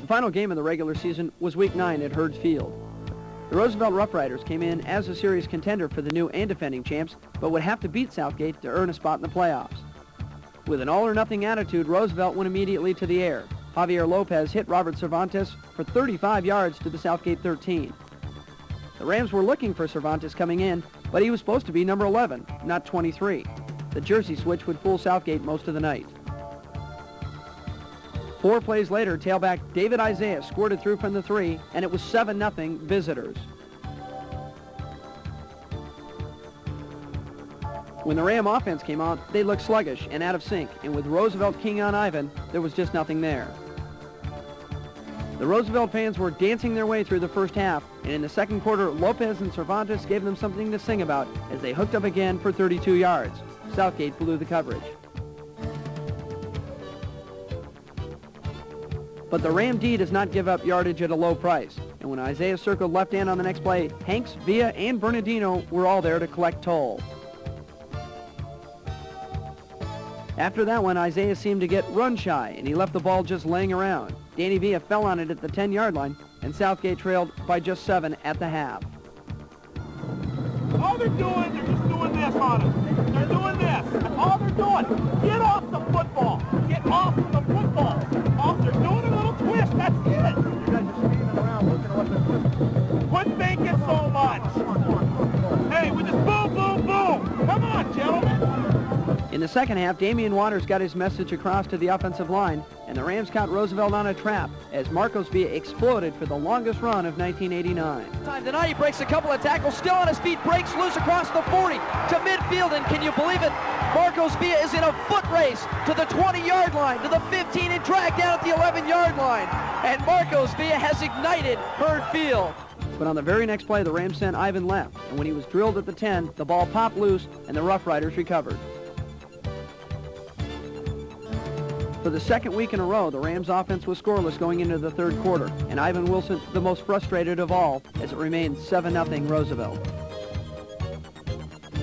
final game of the regular season was Week 9 at Hurd Field. The Roosevelt Rough Riders came in as a serious contender for the new and defending champs, but would have to beat Southgate to earn a spot in the playoffs. With an all-or-nothing attitude, Roosevelt went immediately to the air. Javier Lopez hit Robert Cervantes for 35 yards to the Southgate 13. The Rams were looking for Cervantes coming in, but he was supposed to be number 11, not 23. The jersey switch would fool Southgate most of the night. 4 plays later, tailback David Isaiah squirted through from the 3, and it was 7-0 visitors. When the Ram offense came on, they looked sluggish and out of sync, and with Roosevelt king on Ivan, there was just nothing there. The Roosevelt fans were dancing their way through the first half, and in the second quarter, Lopez and Cervantes gave them something to sing about as they hooked up again for 32 yards. Southgate blew the coverage. But the Ram D does not give up yardage at a low price, and when Isaiah circled left hand on the next play, Hanks, Villa, and Bernardino were all there to collect toll. After that one, Isaiah seemed to get run shy, and he left the ball just laying around. Danny Villa fell on it at the 10-yard line, and Southgate trailed by just 7 at the half. All they're doing, they're just doing this on him. They're doing this. That's all they're doing. Get off the football. Get off of the football. They're doing a little twist. That's it. You guys are standing around looking at what they're doing. Quit thinking so much. Hey, we just boom, boom, boom. Come on, gentlemen. In the second half, Damian Waters got his message across to the offensive line, and the Rams caught Roosevelt on a trap as Marcos Villa exploded for the longest run of 1989. Time tonight, he breaks a couple of tackles, still on his feet, breaks loose across the 40 to midfield, and can you believe it? Marcos Villa is in a foot race to the 20-yard line, to the 15, and dragged down at the 11-yard line. And Marcos Villa has ignited Hurd Field. But on the very next play, the Rams sent Ivan left, and when he was drilled at the 10, the ball popped loose, and the Rough Riders recovered. For the second week in a row, the Rams' offense was scoreless going into the third quarter, and Ivan Wilson the most frustrated of all as it remained 7-0 Roosevelt.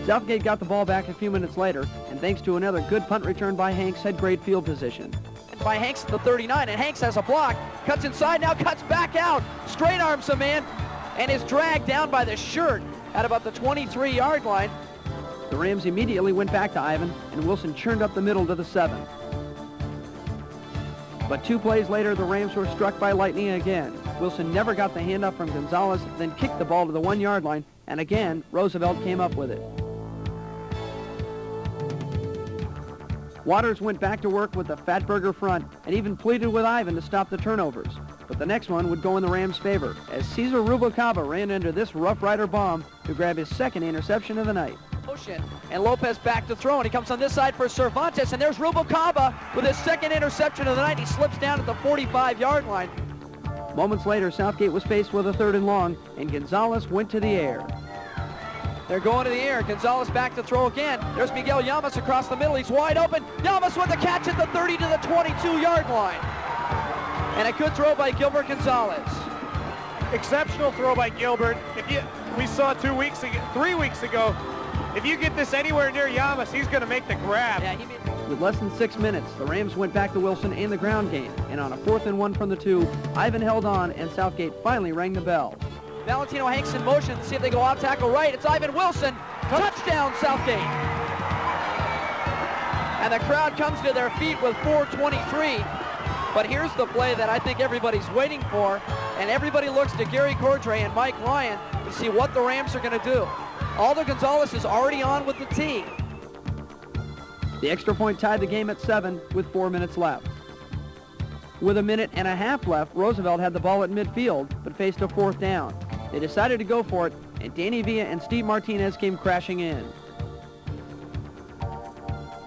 Southgate got the ball back a few minutes later, and thanks to another good punt return by Hanks, had great field position. By Hanks at the 39, and Hanks has a block, cuts inside, now cuts back out, straight arms a man, and is dragged down by the shirt at about the 23-yard line. The Rams immediately went back to Ivan, and Wilson churned up the middle to the 7. But 2 plays later, the Rams were struck by lightning again. Wilson never got the handoff from Gonzalez, then kicked the ball to the 1-yard line, and again, Roosevelt came up with it. Waters went back to work with the Fatburger front and even pleaded with Ivan to stop the turnovers. But the next one would go in the Rams' favor as Cesar Rubalcaba ran into this Rough Rider bomb to grab his second interception of the night. And Lopez back to throw, and he comes on this side for Cervantes, and there's Rubalcaba with his second interception of the night. He slips down at the 45-yard line. Moments later, Southgate was faced with a 3rd and long, and Gonzalez went to the air. They're going to the air. Gonzalez back to throw again. There's Miguel Llamas across the middle. He's wide open. Llamas with the catch at the 30 to the 22-yard line. And a good throw by Gilbert Gonzalez. Exceptional throw by Gilbert. We saw 3 weeks ago, if you get this anywhere near Llamas, he's going to make the grab. Yeah, with less than 6 minutes, the Rams went back to Wilson in the ground game, and on a 4th and 1 from the 2, Ivan held on, and Southgate finally rang the bell. Valentino Hanks in motion to see if they go out tackle right. It's Ivan Wilson. Touchdown, Southgate. And the crowd comes to their feet with 4:23. But here's the play that I think everybody's waiting for, and everybody looks to Gary Cordray and Mike Lyon to see what the Rams are going to do. Aldo Gonzalez is already on with the tee. The extra point tied the game at 7 with 4 minutes left. With a minute and a half left, Roosevelt had the ball at midfield, but faced a 4th down. They decided to go for it, and Danny Villa and Steve Martinez came crashing in.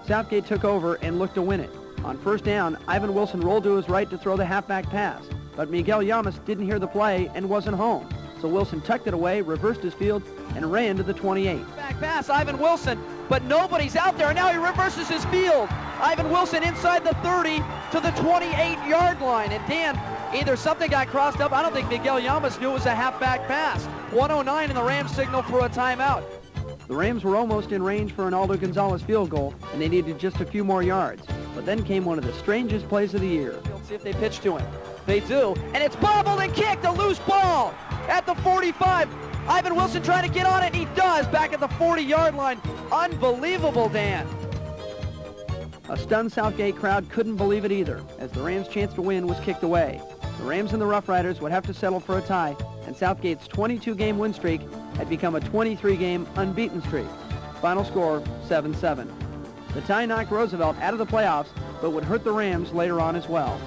Southgate took over and looked to win it. On 1st down, Ivan Wilson rolled to his right to throw the halfback pass, but Miguel Llamas didn't hear the play and wasn't home. So Wilson tucked it away, reversed his field, and ran to the 28. Back pass, Ivan Wilson, but nobody's out there. Now he reverses his field. Ivan Wilson inside the 30 to the 28-yard line. And Dan, either something got crossed up. I don't think Miguel Llamas knew it was a halfback pass. 1:09 and the Rams signal for a timeout. The Rams were almost in range for an Aldo Gonzalez field goal, and they needed just a few more yards. But then came one of the strangest plays of the year. See if they pitch to him. They do, and it's bobbled and kicked, a loose ball at the 45. Ivan Wilson trying to get on it, and he does, back at the 40-yard line. Unbelievable, Dan. A stunned Southgate crowd couldn't believe it either, as the Rams' chance to win was kicked away. The Rams and the Rough Riders would have to settle for a tie, and Southgate's 22-game win streak had become a 23-game unbeaten streak. Final score, 7-7. The tie knocked Roosevelt out of the playoffs, but would hurt the Rams later on as well.